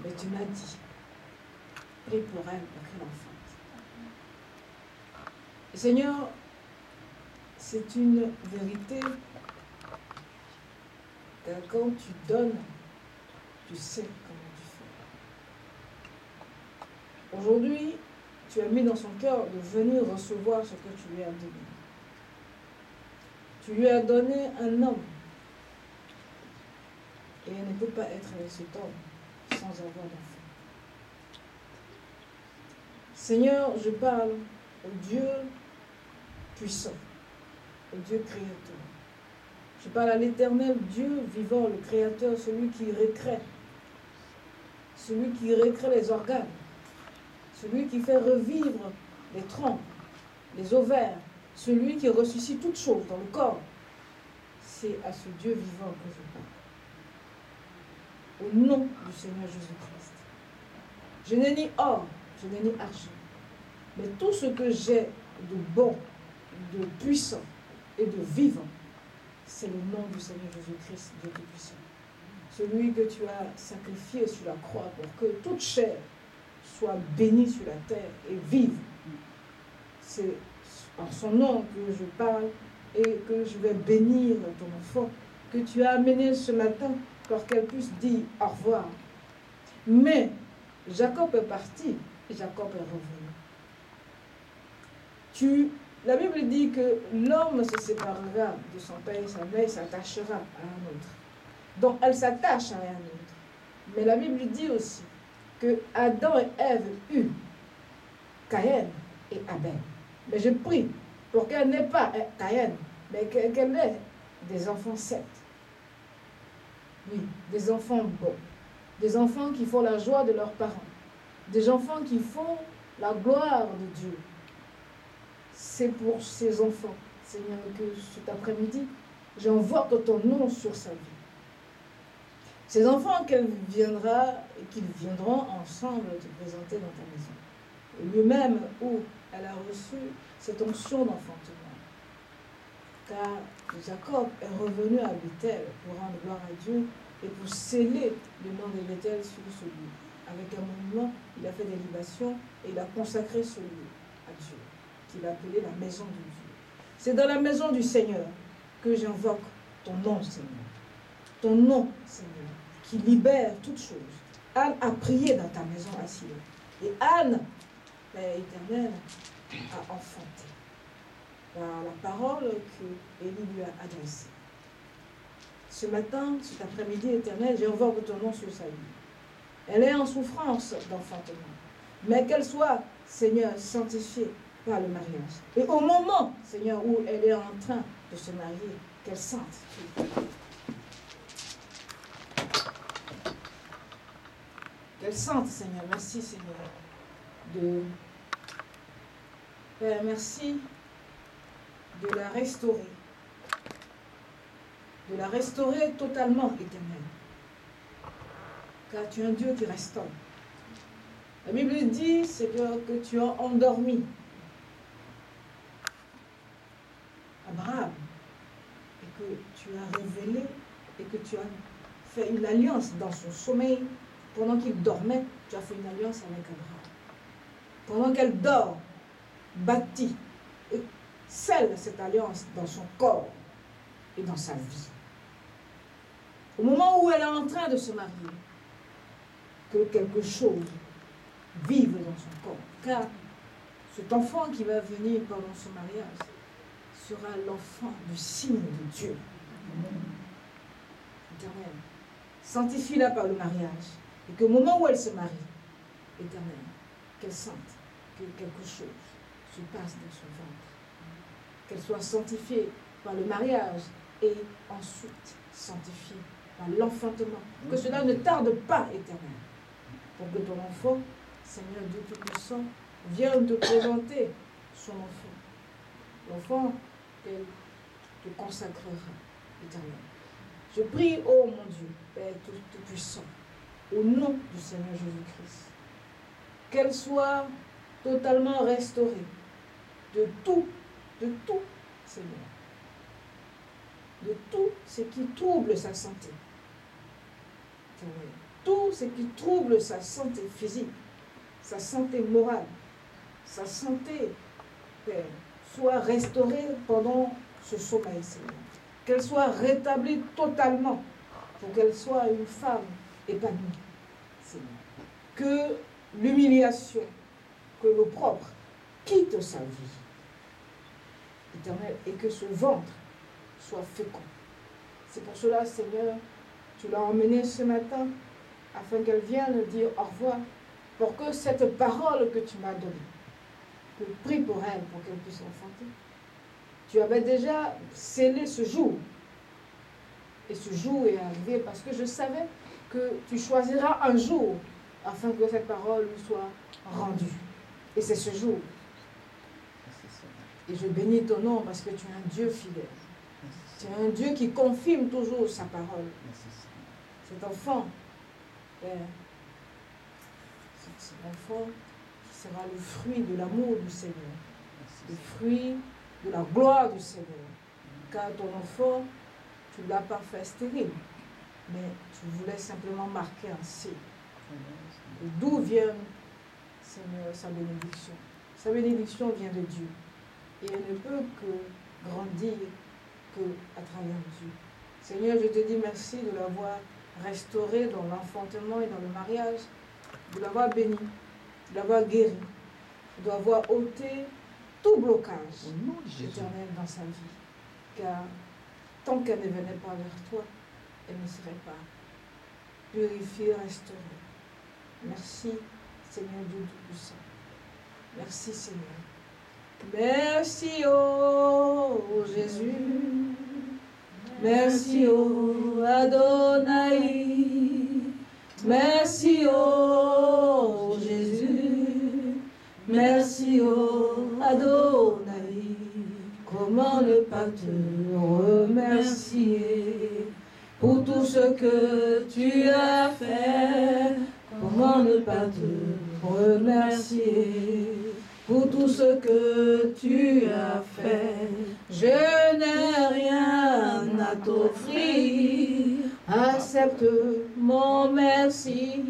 Mais tu m'as dit, prie pour elle pour qu'elle enfante. Et Seigneur, c'est une vérité que quand tu donnes, tu sais comment tu fais. Aujourd'hui, tu as mis dans son cœur de venir recevoir ce que tu lui as donné. Tu lui as donné un homme. Et elle ne peut pas être avec cet homme sans avoir d'enfant. Seigneur, je parle au Dieu puissant, au Dieu créateur. Je parle à l'éternel Dieu vivant, le créateur, celui qui recrée les organes, celui qui fait revivre les troncs, les ovaires, celui qui ressuscite toutes choses dans le corps. C'est à ce Dieu vivant que je parle. Au nom du Seigneur Jésus-Christ. Je n'ai ni or, je n'ai ni argent, mais tout ce que j'ai de bon, de puissant et de vivant, c'est le nom du Seigneur Jésus-Christ, Dieu Tout-Puissant. Celui que tu as sacrifié sur la croix pour que toute chair soit bénie sur la terre et vive. C'est en son nom que je parle et que je vais bénir ton enfant, que tu as amené ce matin pour qu'elle puisse dire au revoir. Mais Jacob est parti et Jacob est revenu. La Bible dit que l'homme se séparera de son père et sa mère et s'attachera à un autre. Donc elle s'attache à un autre. Mais la Bible dit aussi que Adam et Ève eurent Caïn et Abel. Mais je prie pour qu'elle n'ait pas Caïn, mais qu'elle ait des enfants sept. Oui, des enfants bons. Des enfants qui font la joie de leurs parents. Des enfants qui font la gloire de Dieu. C'est pour ces enfants, Seigneur, que cet après-midi, j'invoque ton nom sur sa vie. Ces enfants qu'ils viendront ensemble te présenter dans ta maison. Et lui-même où elle a reçu cette onction d'enfantement. Car Jacob est revenu à Bethel pour rendre gloire à Dieu et pour sceller le nom de Bethel sur ce lieu. Avec un monument, il a fait des libations et il a consacré ce lieu à Dieu, qu'il a appelé la maison de Dieu. C'est dans la maison du Seigneur que j'invoque ton nom, Seigneur. Ton nom, Seigneur, qui libère toutes choses. Anne a prié dans ta maison à Silo. Et Anne, Père éternel, a enfanté par la parole que Élie lui a adressée. Ce matin, cet après-midi éternel, j'invoque ton nom sur sa vie. Elle est en souffrance d'enfantement. Mais qu'elle soit, Seigneur, sanctifiée par le mariage. Et au moment, Seigneur, où elle est en train de se marier, qu'elle sente. Qu'elle sente, Seigneur. Merci, Seigneur. Père, merci de la restaurer. De la restaurer totalement, éternel. Car tu es un Dieu qui restaure. La Bible dit, Seigneur, que tu as endormi Abraham et que tu as révélé et que tu as fait une alliance dans son sommeil. Pendant qu'il dormait, tu as fait une alliance avec Abraham. Pendant qu'elle dort, bâtit et scelle cette alliance dans son corps et dans sa vie. Au moment où elle est en train de se marier, que quelque chose vive dans son corps. Car cet enfant qui va venir pendant ce mariage sera l'enfant du signe de Dieu. Éternel, sanctifie-la par le mariage. Et qu'au moment où elle se marie, éternel, qu'elle sente que quelque chose se passe dans son ventre. Qu'elle soit sanctifiée par le mariage et ensuite sanctifiée par l'enfantement. Que cela ne tarde pas, éternel. Pour que ton enfant, Seigneur Dieu Tout-Puissant, vienne te présenter son enfant. L'enfant qu'elle te consacrera, éternel. Je prie, ô mon Dieu, Père Tout-Puissant, au nom du Seigneur Jésus-Christ, qu'elle soit totalement restaurée de tout, Seigneur, de tout ce qui trouble sa santé. tout ce qui trouble sa santé physique, sa santé morale, sa santé, Père, soit restaurée pendant ce sommeil, Seigneur. Qu'elle soit rétablie totalement pour qu'elle soit une femme épanouie, Seigneur. Que l'humiliation, que l'opprobre quitte sa vie, Éternel, et que ce ventre soit fécond. C'est pour cela, Seigneur, tu l'as emmenée ce matin afin qu'elle vienne dire au revoir, pour que cette parole que tu m'as donnée, que prie pour elle, pour qu'elle puisse enfanter. Tu avais déjà scellé ce jour. Et ce jour est arrivé parce que je savais que tu choisiras un jour afin que cette parole lui soit rendue. Et c'est ce jour. Et je bénis ton nom parce que tu es un Dieu fidèle. Tu es un Dieu qui confirme toujours sa parole. Cet enfant, cet enfant qui sera le fruit de l'amour du Seigneur, le fruit de la gloire du Seigneur. Car ton enfant, tu ne l'as pas fait stérile, mais tu voulais simplement marquer un signe. Et d'où vient, Seigneur, sa bénédiction? Sa bénédiction vient de Dieu. Et elle ne peut que grandir qu'à travers Dieu. Seigneur, je te dis merci de l'avoir restauré dans l'enfantement et dans le mariage, de l'avoir béni, de l'avoir guéri, de l'avoir ôté tout blocage éternel dans sa vie. Car tant qu'elle ne venait pas vers toi, elle ne serait pas purifiée, restaurée. Merci, Seigneur Dieu Tout-Puissant. Merci, Seigneur. Merci, oh Jésus. Merci, oh Adonai. Merci, oh Jésus. Merci, oh Adonai. Comment ne pas te remercier pour tout ce que tu as fait? Comment ne pas te remercier pour tout ce que tu as fait? Je n'ai rien à t'offrir, accepte mon merci.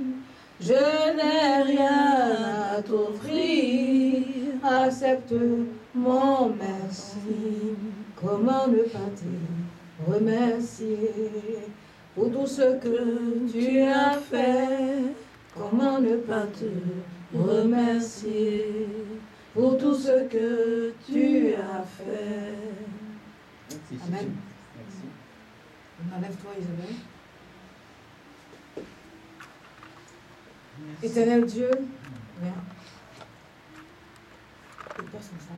Je n'ai rien à t'offrir, accepte mon merci. Comment ne pas te remercier pour tout ce que tu as fait? Comment ne pas te remercier pour tout ce que tu as fait? Merci, Amen. Merci. Enlève-toi, Isabelle. Merci. Éternel Dieu, viens. Et passe comme ça.